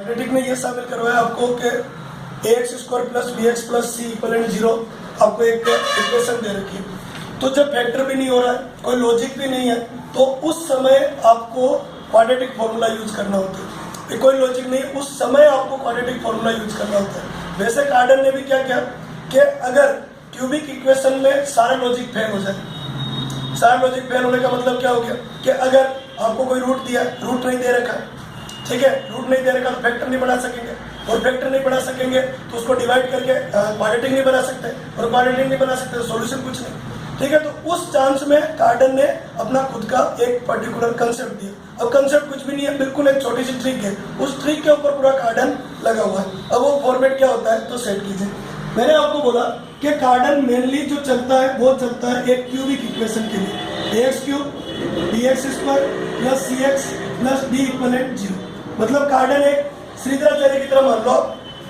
Quadratic में ये शामिल करवाया आपको कि ax square plus bx plus c equal 0 आपको एक इक्वेशन दे रखी है। तो जब फैक्टर भी नहीं हो रहा है, कोई लॉजिक भी नहीं है, तो उस समय आपको क्वाड्रेटिक फॉर्मूला यूज करना होता है। कोई लॉजिक नहीं, उस समय आपको क्वाड्रेटिक फॉर्मूला यूज करना होता है। वैसे कार्डन ने भी क्या किया कि अगर क्यूबिक इक्वेशन में सारे लॉजिक फेल हो जाए, सारे लॉजिक फेल होने का मतलब क्या हो गया कि अगर आपको कोई रूट दिया, रूट नहीं दे रखा, ठीक है, रूट नहीं दे रखा तो फैक्टर नहीं बना सकेंगे, और फैक्टर नहीं बना सकेंगे तो उसको डिवाइड करके क्वाड्रेटिक नहीं बना सकते, और क्वाड्रेटिक नहीं बना सकते तो सॉल्यूशन कुछ नहीं, ठीक है। तो उस चांस में कार्डन ने अपना खुद का एक पर्टिकुलर कंसेप्ट दिया। अब कंसेप्ट कुछ भी नहीं है, बिल्कुल एक छोटी सी ट्रिक है, उस ट्रिक के ऊपर पूरा कार्डन लगा हुआ है। अब वो फॉर्मेट क्या होता है तो सेट कीजिए। मैंने आपको बोला कि कार्डन मेनली जो चलता है वो चलता है एक क्यूबिक इक्वेशन के लिए, ax cube bx square plus cx plus d equal 0। मतलब कार्डन एक श्रीधराचार्य की तरह मान लो,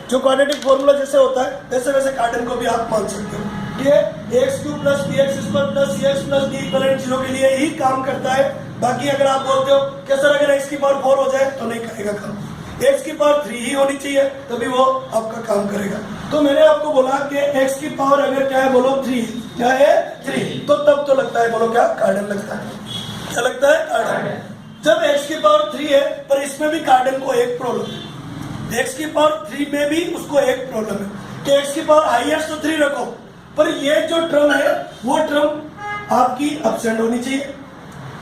जो क्वाड्रेटिक फॉर्मूला जैसे होता है वैसे वैसे कार्डन को भी आप मान सकते हो कि ax cube plus bx square plus cx plus d equal 0 के लिए ही काम करता है। बाकी अगर आप बोलते हो कि सर अगर x की पावर 4 हो जाए तो नहीं करेगा काम, x की पावर 3 ही होनी चाहिए तभी वो आपका काम करेगा। तो मैंने आपको बोला कि x की पावर अगर क्या है बोलो 3, क्या है 3, तो तब तो लगता है बोलो क्या कार्डन लगता है, क्या लगता है कार्डन। जब x की पावर 3 है पर इसमें भी कार्डन को एक प्रॉब्लम है, x की पावर 3 में भी उसको एक प्रॉब्लम है कि x की पावर हाईएस्ट तो 3 रखो, पर ये जो टर्म है वो टर्म आपकी एब्सेंट होनी चाहिए,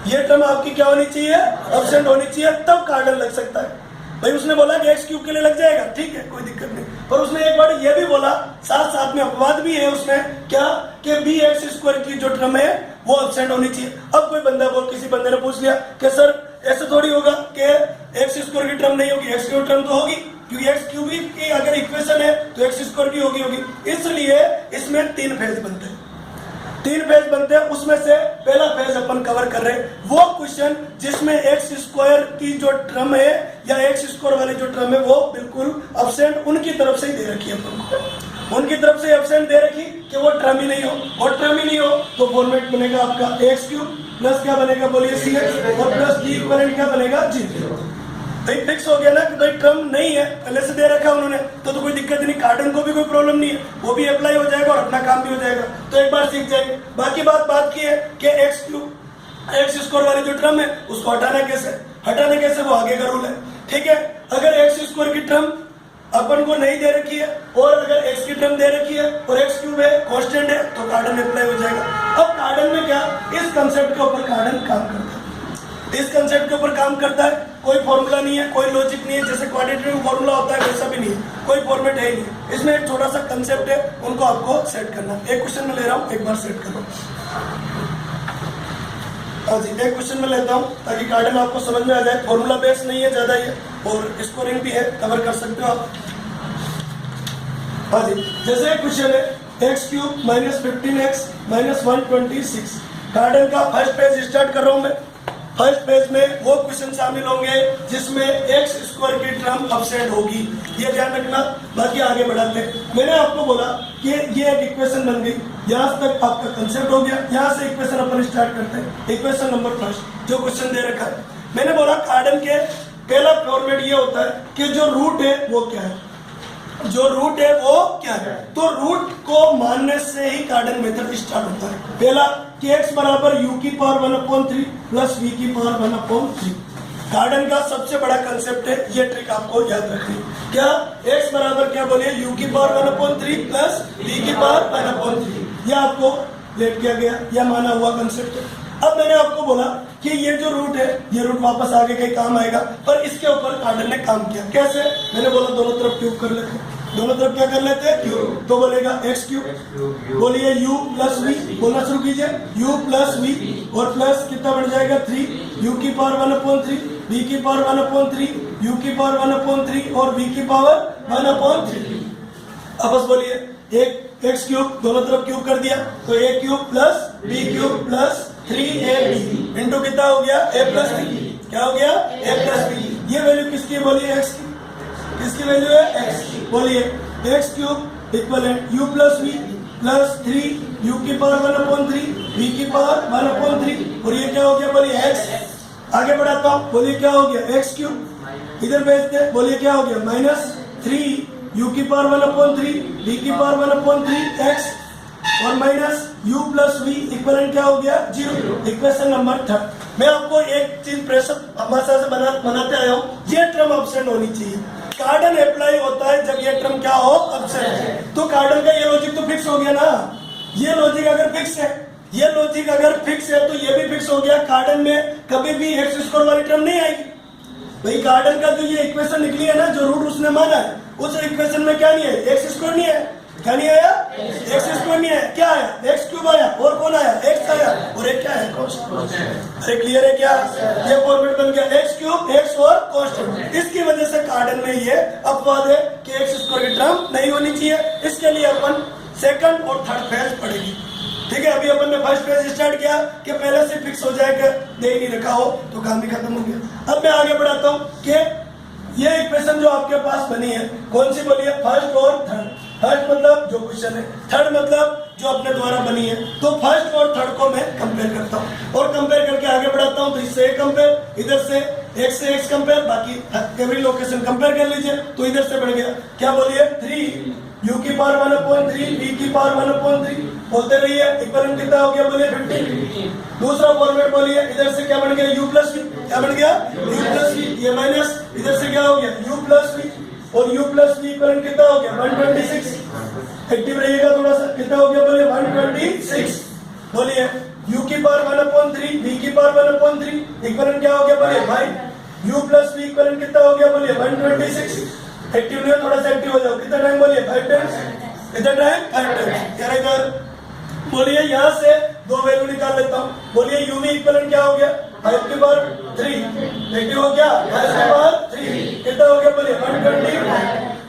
ये टर्म आपकी क्या होनी चाहिए, एब्सेंट होनी चाहिए, तब कार्डन लग सकता है। भाई उसने बोला कि x क्यूब के लिए लग जाएगा, ठीक है कोई दिक्कत नहीं, पर उसने एक बार ये भी बोला साथ साथ में अपवाद भी है उसमें क्या कि bx स्क्वायर की जो टर्म है वो एब्सेंट होनी चाहिए। अब कोई बंदा किसी बंदे ने पूछ लिया कि सर ऐसे थोड़ी होगा कि एक्स स्क्वायर की टर्म नहीं होगी, एक्स की टर्म तो होगी, क्योंकि एक्स क्यूबिक की अगर इक्वेशन है तो एक्स स्क्वायर की होगी। इसलिए इसमें 3 फेज बनते हैं, 3 फेज बनते हैं। उसमें से पहला फेज अपन कवर कर रहे हैं वो क्वेश्चन जिसमें एक्स स्क्वायर की जो टर्म है या एक्स स्क्वायर वाली जो टर्म है वो बिल्कुल एब्सेंट उनकी तरफ से ही दे रखी है, अपन उनकी तरफ से एब्सेंट दे रखी कि वो टर्म ही नहीं हो, और टर्म ही नहीं हो तो फॉर्मेट बनेगा आपका एक्स क्यूब प्लस क्या बनेगा बोलिए सी एक्स, और प्लस डी इक्वल क्या बनेगा जी। भाई फिक्स हो गया ना कि भाई टर्म नहीं है, पहले से दे रखा उन्होंने, तो कोई दिक्कत नहीं, कार्डन को भी कोई प्रॉब्लम नहीं है, वो भी अप्लाई हो जाएगा और अपना काम भी हो जाएगा, तो एक बार सीख जाएंगे। बाकी बात की है कि एक्स क्यूब एक्स स्क्वायर वाली जो टर्म है उसको हटाना कैसे वो आगे का रूल है, ठीक है। अगर एक्स स्क्वायर की टर्म अपन को नहीं दे रखी है और अगर x की टर्म दे रखी है और x क्यूब है कांस्टेंट है तो कार्डन अप्लाई हो जाएगा। अब कार्डन में क्या, इस कंसेप्ट के ऊपर कार्डन काम करता है, इस कंसेप्ट के ऊपर काम करता है। कोई फॉर्मूला नहीं है, कोई लॉजिक नहीं है, जैसे क्वाड्रेटिक में फॉर्मूला होता है वैसा भी नहीं है, कोई फॉर्मेट है ही नहीं। इसमें एक छोटा सा कंसेप्ट है, उनको आपको सेट करना है। एक क्वेश्चन में ले रहा हूँ, एक बार सेट करो। हाँ जी, एक क्वेश्चन में लेता हूँ ताकि कार्डन आपको समझ में आ जाए। फॉर्मूला बेस नहीं है ज्यादा ये, और स्कोरिंग भी है, कवर कर सकते हो आप। हाँ जी, जैसे एक क्वेश्चन है x cube minus 15x minus 126। कार्डन का फर्स्ट पेज स्टार्ट कर रहा हूँ मैं। फर्स्ट पेज में वो क्वेश्चन शामिल होंगे जिसमें एक्स स्क्वायर की टर्म एब्सेंट होगी, ये ध्यान रखना। बाकी आगे बढ़ाते हैं। मैंने आपको बोला कि ये एक इक्वेशन बन गई, यहाँ तक आपका कंसेप्ट हो गया। यहाँ से इक्वेशन अपन स्टार्ट करते हैं। इक्वेशन नंबर फर्स्ट जो क्वेश्चन दे रखा है, मैंने बोला कार्डन के पहला फॉर्मेट ये होता है कि जो रूट है वो क्या है, जो रूट है वो क्या है, तो रूट को मानने से ही कार्डन मेथड स्टार्ट होता है। पहला कि x बराबर u की पावर 1/3 प्लस v की पावर 1/3। कार्डन का सबसे बड़ा कंसेप्ट है, ये ट्रिक आपको याद रखनी। क्या x बराबर क्या बोलिए u की पावर 1/3 प्लस v की पावर 1/3, यह आपको लेट किया गया, यह माना हुआ कंसेप्ट है। अब मैंने आपको बोला कि ये जो रूट है ये रूट वापस आगे कहीं काम आएगा, पर इसके ऊपर कार्डन ने काम किया। कैसे? मैंने बोला दोनों तरफ क्यूब कर लेते हैं, दोनों तरफ क्या कर लेते हैं क्यूब, तो बोलेगा एक्स क्यूब। बोलिए u प्लस वी, बोलना शुरू कीजिए u प्लस वी, और प्लस कितना बढ़ जाएगा 3, u की पावर 1/3, v की पावर 1/3, u की पावर 1/3 और v की पावर 1/3। अब बस बोलिए एक एक्स क्यूब, दोनों तरफ क्यूब कर दिया तो a cube plus b cube plus 3ab into कितना हो गया a प्लस b, क्या हो गया a प्लस b। ये वैल्यू किसकी है बोलिए x की, किसकी वैल्यू है x की। बोलिए x cube equal u plus v plus 3 u की पावर 1/3 v की पावर 1/3, और ये क्या हो गया बोलिए x। आगे बढ़ाता हूँ, बोलिए क्या हो गया x क्यूब इधर भेजते हैं, बोलिए क्या हो गया -3 u की पावर 1/3 v की पावर 1/3 x और minus u plus v equivalent क्या हो गया 0। Equation number 3। मैं आपको एक चीज प्रेशर हमेशा से बनाते आया हूँ, ये टर्म एब्सेंट होनी चाहिए। कार्डन अप्लाई होता है जब ये टर्म क्या हो एब्सेंट है। तो कार्डन का ये लॉजिक तो फिक्स हो गया ना, ये लॉजिक अगर फिक्स है, ये लॉजिक अगर फिक्स है तो ये भी फिक्स हो गया। कार्डन में कभी भी एक्स स्क्वायर वाली टर्म नहीं आएगी भाई। कार्डन का जो ये इक्वेशन निकली है ना, जो रूट उसने माना है, उस इक्वेशन में क्या नहीं है, एक्स स्क्वायर नहीं है। क्या नहीं आया, एक्स स्क्वायर नहीं है, क्या आया एक्स क्यूब आया, और कौन आया एक्स आया, और एक क्या है कांस्टेंट। अरे क्लियर है क्या, ये फॉर्मेट बन गया एक्स क्यूब एक्स और कांस्टेंट। इसकी वजह से कार्डन में ये अपवाद है कि एक्स स्क्वायर की टर्म नहीं होनी चाहिए। इसके लिए अपन सेकंड और थर्ड फेज पढ़ेगी, ठीक है। अभी अपन ने फर्स्ट फेज स्टार्ट किया कि पहले से फिक्स हो जाएगा, दे नहीं रखा हो तो काम भी खत्म हो गया। अब मैं आगे बढ़ाता हूँ कि ये इक्वेशन जो आपके पास बनी है कौन सी बोलिए, फर्स्ट और थर्ड। फर्स्ट मतलब जो क्वेश्चन है, थर्ड मतलब जो अपने द्वारा बनी है। तो फर्स्ट और थर्ड को मैं कंपेयर करता हूँ और कंपेयर करके आगे बढ़ाता हूँ। तो इससे एक कंपेयर, इधर से एक्स कंपेयर, बाकी एवरी लोकेशन कंपेयर कर लीजिए। तो इधर से बढ़ गया क्या बोलिए 3 u की पावर 1/3 v की पावर 1/3 बोलते रहिए। इक्वलेंट कितना हो गया बोलिए 15। दूसरा फॉर्मेट बोलिए, इधर से क्या बन गया u प्लस v, क्या बन गया u प्लस v, ये माइनस, इधर से क्या हो गया u प्लस v, और u प्लस v इक्वलेंट कितना हो गया 126। एक्टिव रहिएगा थोड़ा सा, कितना हो गया बोलिए 126। बोलिए u की पावर 1/3 v की पावर 1/3 इक्वलेंट क्या हो गया बोलिए भाई u प्लस v इक्वलेंट कितना हो गया बोलिए 126। एक्टिव नहीं हो, थोड़ा सा एक्टिव हो जाओ। कितना टाइम बोलिए 5 टाइम्स, कितना टाइम 5 टाइम्स। यार इधर बोलिए यहाँ से दो वैल्यू निकाल लेता हूँ। बोलिए u v इक्वलेंट क्या हो गया 5 की पावर 3, एक्टिव हो गया 5 की पावर 3 कितना हो गया बोलिए 125,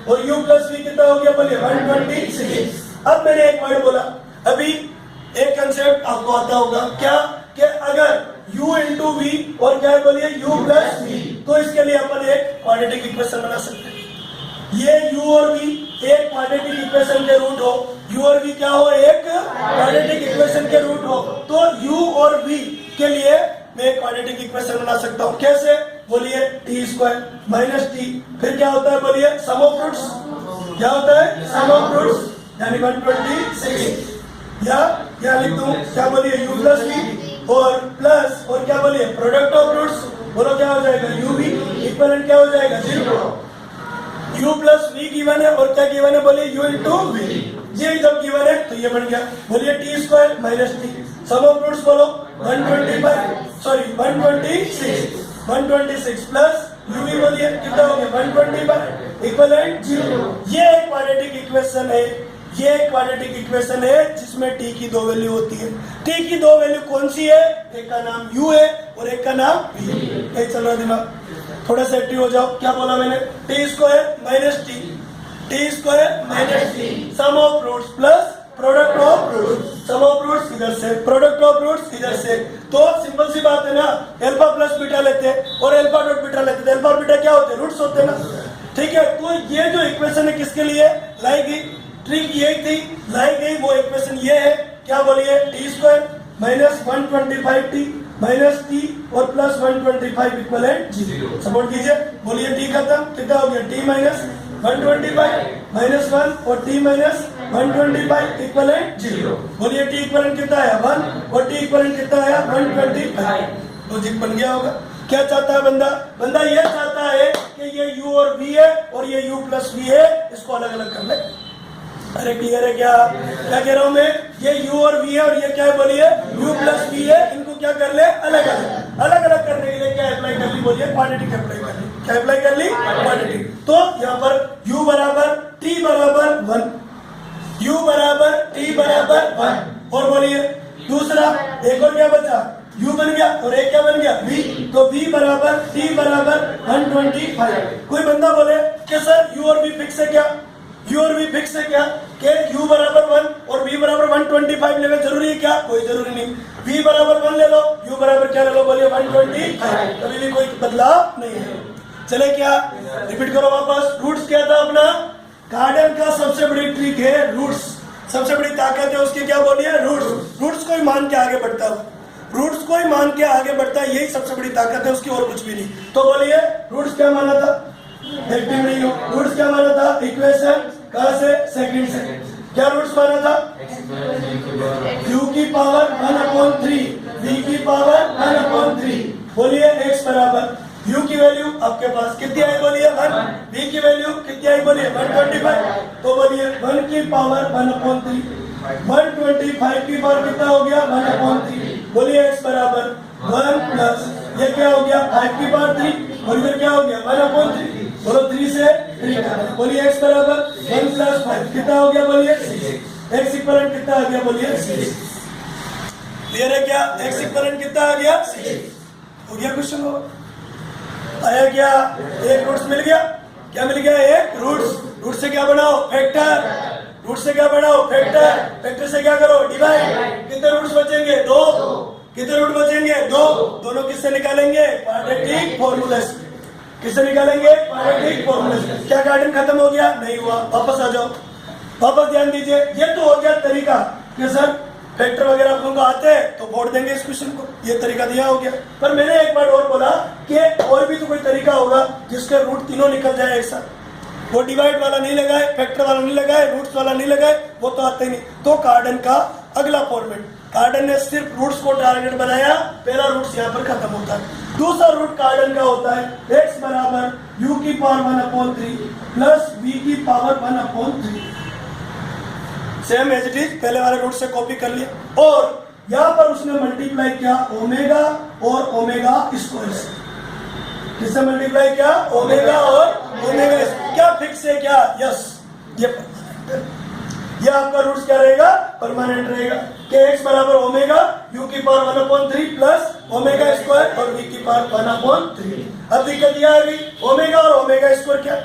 और u प्लस v कितना हो गया बोलिए 126। अब मैंने एक वर्ड बोला, अभी एक कंसेप्ट आपको आता होगा क्या, कि अगर u इंटू वी और क्या है बोलिए u प्लस v, तो इसके लिए अपन एक क्वाड्रेटिक इक्वेशन बना सकते हैं। ये u और v एक क्वाड्रेटिक इक्वेशन के रूट हो, u और v क्या हो एक क्वाड्रेटिक इक्वेशन के रूट हो, तो u और v के लिए मैं एक क्वाड्रेटिक इक्वेशन बना सकता हूँ। कैसे बोलिए टी स्क्वायर माइनस टी, फिर क्या होता है बोलिए सम ऑफ रूट्स, क्या होता है सम ऑफ रूट्स यानी 126, या लिख दूं क्या बोलिए u प्लस v और प्लस और क्या बोलिए प्रोडक्ट ऑफ रूट्स, बोलो क्या हो जाएगा u v इक्वलेंट क्या हो जाएगा 0। u प्लस v गिवन है और क्या गिवन है बोलिए u इंटू v, ये जब गिवन है तो ये बन गया बोलिए t square minus t, sum of roots बोलो 126 प्लस u v बोलिए कितना हो गया 125 इक्वलेंट 0। ये एक क्वाड्रेटिक इक्वेशन है, ये एक क्वाड्रेटिक इक्वेशन है जिसमें t की दो वैल्यू होती है। t की दो वैल्यू कौन सी है, एक का नाम u है और एक का नाम v है। कहीं चल रहा दिमाग, थोड़ा सा एक्टिव हो जाओ। क्या बोला मैंने, t square minus t square minus t, sum of roots plus product of roots, sum of roots इधर से, प्रोडक्ट ऑफ रूट्स इधर से। तो सिंपल सी बात है ना, अल्फा प्लस बीटा लेते हैं और अल्फा डॉट बीटा लेते हैं। अल्फा और बीटा क्या होते हैं, रूट्स होते हैं ना, ठीक है। तो ये जो इक्वेशन है किसके लिए लाई गई, ट्रिक यही थी, लाई गई वो इक्वेशन ये है, क्या बोलिए t square minus 125 T minus T और प्लस 125 इक्वलेंट 0। सपोर्ट कीजिए, बोलिए टी खत्म, कितना हो गया टी माइनस 125 माइनस 1 और टी माइनस 125 इक्वलेंट 0। बोलिए टी इक्वलेंट कितना आया 1 और टी इक्वलेंट कितना आया 125। लॉजिक बन गया होगा। क्या चाहता है बंदा, बंदा ये चाहता है कि ये u और v है और ये u प्लस v है, इसको अलग अलग कर ले। अरे क्लियर है क्या कह रहा हूं मैं, ये u और v है और ये क्या है बोलिए u प्लस v है, इनको क्या कर ले अलग अलग करने के लिए क्या अप्लाई कर ली बोलिए क्वाड्रेटिक अप्लाई कर ली। क्या अप्लाई कर ली क्वाड्रेटिक। तो यहाँ पर u बराबर t बराबर 1, u बराबर t बराबर 1, और बोलिए दूसरा एक और क्या बचा u बन गया और एक क्या बन गया v, तो v बराबर t बराबर 125। कोई बंदा बोले कि सर u और v फिक्स है क्या, u और v फिक्स है क्या, कि u बराबर 1 और v बराबर 125 लेना जरूरी है क्या, कोई जरूरी नहीं। v बराबर 1 ले लो, u बराबर क्या ले लो बोलिए 125, कभी भी कोई बदलाव नहीं है। चले क्या रिपीट करो वापस। रूट्स क्या था अपना, कार्डन का सबसे बड़ी ट्रिक है रूट्स, सबसे बड़ी ताकत है उसकी क्या बोलिए रूट्स। रूट्स को ही मान के आगे बढ़ता हूँ। रूट्स को ही मान के आगे बढ़ता है, यही सबसे बड़ी ताकत है उसकी, और कुछ भी नहीं। तो बोलिए रूट्स क्या माना था, एक्टिव नहीं हो। रूट्स क्या माना था, इक्वेशन कहां से, सेकंड से। क्या रूट्स माना था, u की पावर 1/3, v की पावर 1/3। बोलिए x बराबर u की वैल्यू आपके पास कितनी आई, बोलिए 1, v की वैल्यू कितनी आई, बोलिए 125। तो बोलिए 1 की पावर 1/3, 125 की पावर कितना हो गया, 1/3। बोलिए x बराबर 1 प्लस ये क्या हो गया, 5 की पावर 3, और इधर क्या हो गया 1/3। बोलो 3 से 3 का, बोलिए x बराबर 1 प्लस 5 कितना हो गया, बोलिए 6। x इक्वलेंट कितना आ गया, बोलिए 6। क्लियर है क्या, x इक्वलेंट कितना आ गया, 6। हो गया क्वेश्चन, हो आया क्या, एक रूट्स मिल गया। क्या मिल गया, एक रूट्स। रूट से क्या बनाओ, फैक्टर। रूट से क्या बनाओ, फैक्टर। फैक्टर से क्या करो, डिवाइड। कितने रूट्स बचेंगे, 2। कितने रूट बचेंगे, 2। दोनों किससे निकालेंगे, क्वाड्रेटिक फॉर्मूले से। किससे निकालेंगे, क्वाड्रेटिक फॉर्मूले से। क्या गार्डन खत्म हो गया, नहीं हुआ, वापस आ जाओ, वापस ध्यान दीजिए। ये तो हो गया तरीका कि सर फैक्टर वगैरह आप लोगों को आते हैं तो वोट देंगे इस क्वेश्चन को, ये तरीका दिया हो गया। पर मैंने एक बार और बोला कि और भी तो कोई तरीका होगा जिसके रूट तीनों निकल जाए एक साथ। वो डिवाइड वाला नहीं लगाए, फैक्टर वाला नहीं लगाए, रूट्स वाला नहीं लगाए, वो तो आते ही नहीं। तो कार्डन का अगला फॉर्मेट, कार्डन ने सिर्फ रूट्स को टारगेट बनाया, पहला रूट्स यहाँ पर खत्म होता है। दूसरा रूट कार्डन का होता है x बराबर u की पावर 1/3 प्लस v की पावर 1/3। सेम एज इट इज, पहले वाले रूट से कॉपी कर लिया, और यहाँ पर उसने मल्टीप्लाई किया ओमेगा और ओमेगा स्क्वायर से। किससे मल्टीप्लाई किया, ओमेगा और ओमेगा। क्या फिक्स है, क्या, यस, ये आपका रूट्स क्या रहेगा, परमानेंट रहेगा कि x बराबर ओमेगा u की पावर 1/3 प्लस ओमेगा स्क्वायर और v की पावर 1/3। अब दिक्कत यह आ गई, ओमेगा और ओमेगा स्क्वायर क्या है,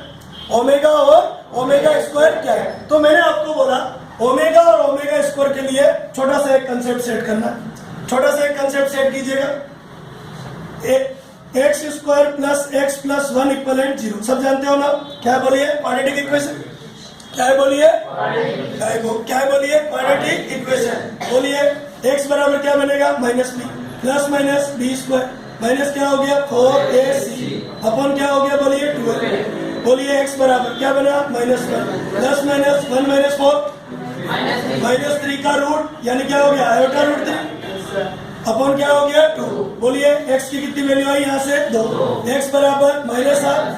ओमेगा और ओमेगा स्क्वायर क्या है। तो मैंने आपको बोला ओमेगा और ओमेगा स्क्वायर के लिए छोटा सा एक कंसेप्ट सेट करना है। छोटा सा एक कंसेप्ट सेट कीजिएगा, x square plus x plus 1 equivalent 0। सब जानते हो ना, क्या बोलिए, क्वाड्रेटिक इक्वेशन। क्या है बोलिए, क्या है बोलिए, क्वाड्रेटिक इक्वेशन। बोलिए x बराबर क्या बनेगा, minus b plus minus b square minus क्या हो गया 4ac अपन क्या हो गया, बोलिए 12। बोलिए x बराबर क्या बना, -1 प्लस माइनस 1 माइनस 4 -3 का रूट, यानी क्या हो गया आयोटा रूट 3 अपन क्या हो गया 2। बोलिए x की कितनी वैल्यू आई यहाँ से 2। x बराबर -8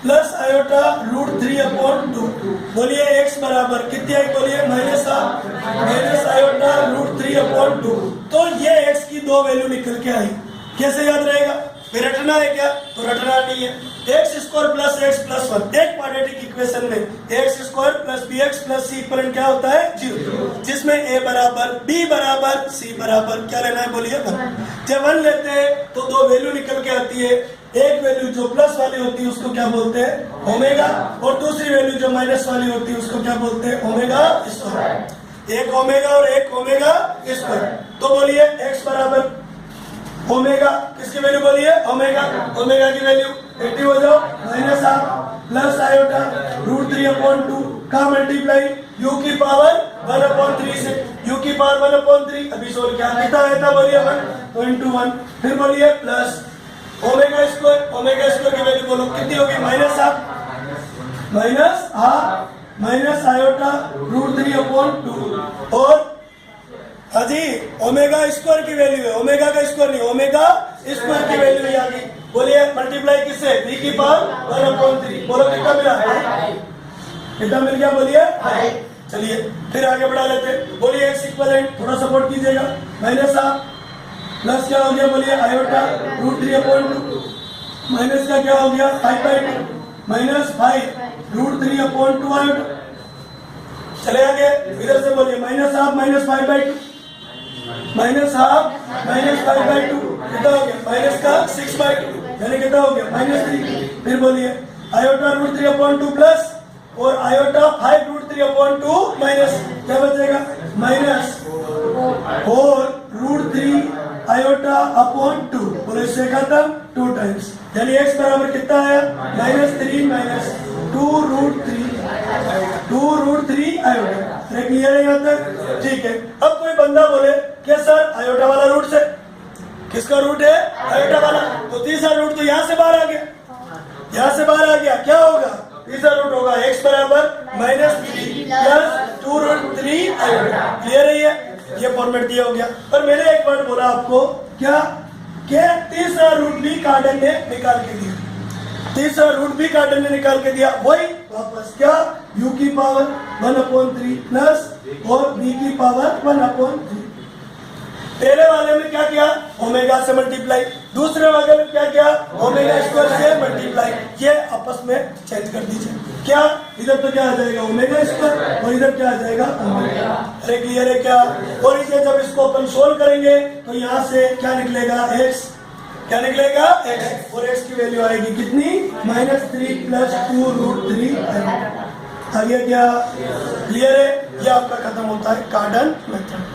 प्लस आयोटा रूट 3/2। बोलिए x बराबर कितनी आई, बोलिए -8 माइनस आयोटा रूट 3/2। तो ये x की दो वैल्यू निकल के आई। कैसे याद रहेगा, फिर रटना है क्या, तो रटना नहीं है। X square plus x plus 1, एक क्वाड्रेटिक इक्वेशन में x square plus b x plus c equivalent क्या होता है 0, जिसमें a बराबर b बराबर c बराबर क्या लेना है, बोलिए 1। जब 1 लेते हैं तो दो वैल्यू निकल के आती है, एक वैल्यू जो प्लस वाली होती है उसको क्या बोलते हैं ओमेगा, और दूसरी वैल्यू जो माइनस वाली होती है उसको क्या बोलते हैं ओमेगा स्क्वायर। एक ओमेगा और एक ओमेगा स्क्वायर। तो बोलिए x बराबर ओमेगा, किसकी वैल्यू बोलिए ओमेगा, ओमेगा की वैल्यू एक्टिव हो जाओ -8 प्लस आयोटा रूट 3/2 का मल्टीप्लाई u की पावर 1/3 से, u की पावर 1/3 अभी सोल्व किया कितना आया था, बोलिए 1 तो इंटू 1, फिर बोलिए प्लस ओमेगा स्क्वायर की वैल्यू बोलो कितनी होगी -8 माइनस आयोटा रूट 3/2 और हाजी ओमेगा स्क्वायर की वैल्यू है, ओमेगा का स्क्वायर नहीं, ओमेगा स्क्वायर की वैल्यू आ गई। बोलिए मल्टीप्लाई किससे, v की पावर 1/3। बोलो कितना मिला, कितना मिल गया, बोलिए। चलिए फिर आगे बढ़ा लेते हैं। बोलिए x इक्वलेंट, थोड़ा सपोर्ट कीजिएगा, -8 प्लस क्या हो गया, बोलिए आयोटा रूट 3/2 माइनस का क्या हो गया 5/2 -5 रूट 3/2 आयोटा। चले आगे, इधर से बोलिए -12 माइनस 5/2 -12 माइनस 5/2 कितना हो गया, माइनस का 6/2 यानी कितना हो गया -3। फिर बोलिए आयोटा रूट 3/2 प्लस और आयोटा 5 रूट 3/2 माइनस क्या बचेगा -4 रूट 3 आयोटा अपॉन 2। बोले इससे खत्म 2 टाइम्स, यानी x बराबर कितना आया -3 माइनस 2 रूट 3 आयोटा। क्लियर है यहाँ तक, ठीक है। अब कोई बंदा बोले क्या सर आयोटा वाला रूट से किसका रूट है? आयोटा वाला। तो तीसरा रूट तो यहाँ से बाहर आ गया, यहाँ से बाहर आ गया, क्या होगा? तीसरा रूट होगा x बराबर -3 प्लस 2√3 आयोटा। क्लियर है ये फॉर्मेट दिया हो गया। पर मैंने एक वर्ड बोला आपको, क्या तीसरा रूट भी कार्डन ने निकाल के दिया, तीसरा रूट भी कार्डन ने निकाल के दिया। वही वापस क्या, u की पावर 1/3 प्लस और v की पावर 1/3। पहले वाले में क्या किया? ओमेगा से मल्टीप्लाई, दूसरे वाले में क्या किया? ओमेगा स्क्वायर से मल्टीप्लाई। ये आपस में चेंज कर दीजिए। क्या इधर तो क्या आ जाएगा? ओमेगा स्क्वायर, और इधर क्या आ जाएगा? ओमेगा। अरे क्लियर है क्या? और इसे जब इसको अपन सोल्व करेंगे तो यहाँ से क्या निकलेगा? x, क्या निकलेगा? x, और x की वैल्यू आएगी कितनी? -3 प्लस 2√3। आ गया क्या? क्लियर है? ये आपका खत्म होता है कार्डन मेथड।